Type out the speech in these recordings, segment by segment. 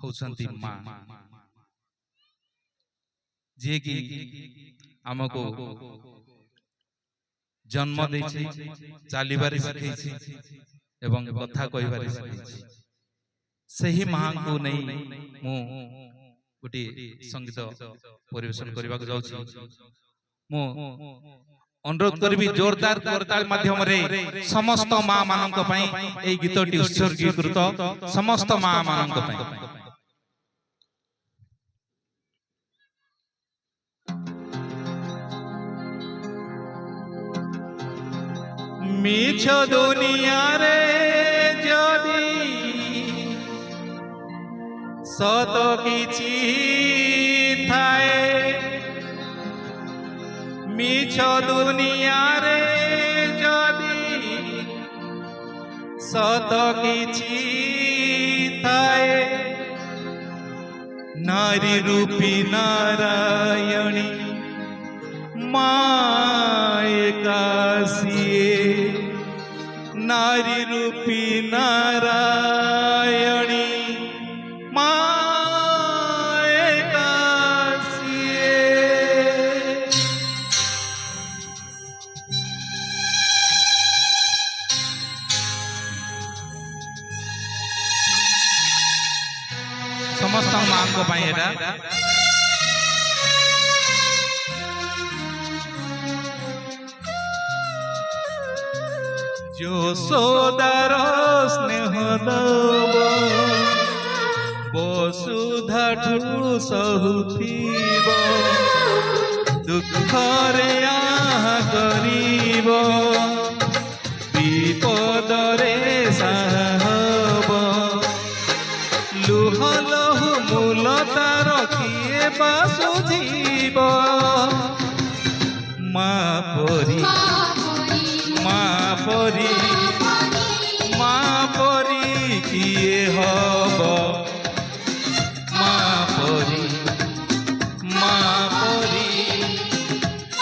होउछंती मां जे कि हमको जन्म देछि चालीबारे सिखैछि एवं कथा कहिबारे सिखैछि सही मां को नहीं मु गोटे संगीत परिवेशन करबा जाउछि मु अनुरोध करबी जोरदार करताल माध्यम रे समस्त मां मानक पई ए गीतटी उत्सर्गीकृत समस्त मां मानक पई मिछ दुनिया रे जदी सत किछि थाए मिछ दुनिया रे जदी सत किछि थाए नारी रूपी नारायणी मायकासिए नारी रूपी नारायणी मायकासिए समस्त मां को पाई एटा यशोदार स्नेह दब वसुधाठू सहुथिब दुखरे करिब विपदरे साहब लुह लहु मूल तार किए बासुझीब मां परी मां परी मां परी किए हब मां परी मां परी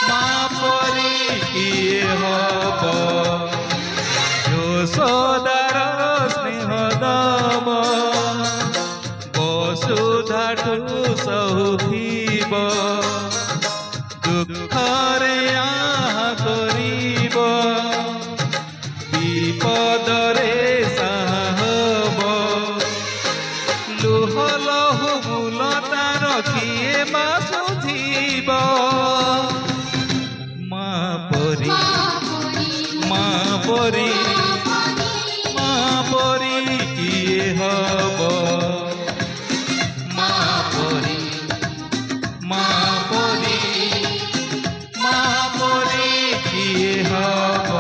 मां परी किए हब यशोदार स्नेह दब वसुधाठू सहुथिब दुखरे करिब विपदरे साहब लुह लहु मूल तार किए बासुझीब मां परी मां परी मां परी किए हब मां परी मां परी मां परी किए हब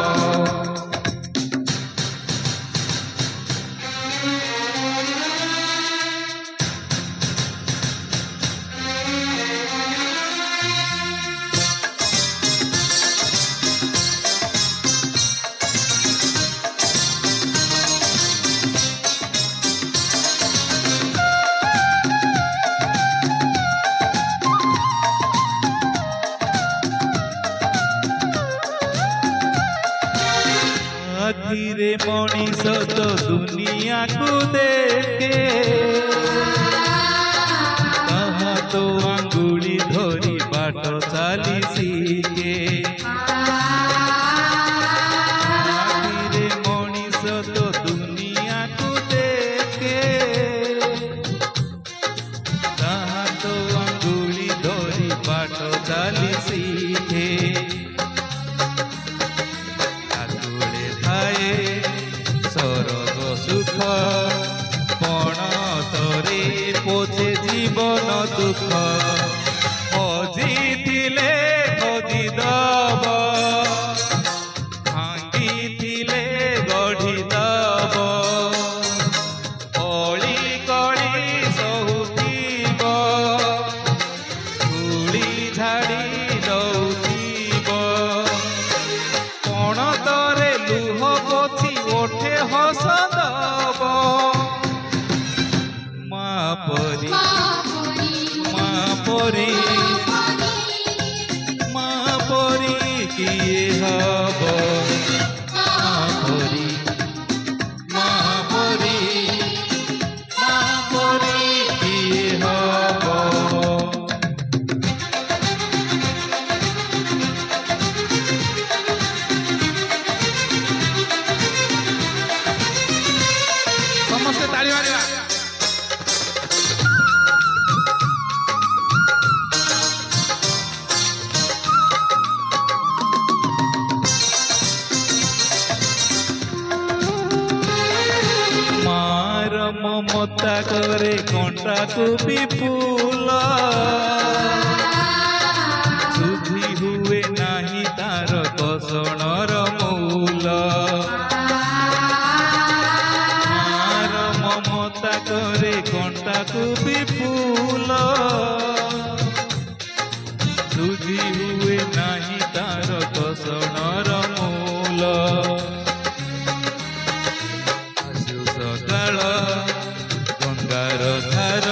धीरे मनीष तो दुनिया को देखे कहा तो आंगुली धरी बाट चाली सीखे धीरे मनीष तो दुनिया को देखे कहा तो आंगुली धरी बाट चाली सीखे सरग सुख पण तरे पोछे जीवन दुख हजिले खोजिदब भांगिले गढ़िदब अली कली सहुथिब धूली झाड़ी दौथिब पण तरे लुह पोछि ओठे हस दब मां परी मां परी मां परी किए हब मां परी मां परी मां परी करे कंटाकू विपुल सुधी हुए नाही तार कसणर मूल मार ममता करे कंटाकू विपुल सुधी हुए नाही तार कसणर मूल आसु सकाळ गंगार धार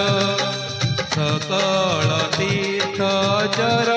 सकल तीर्थ जर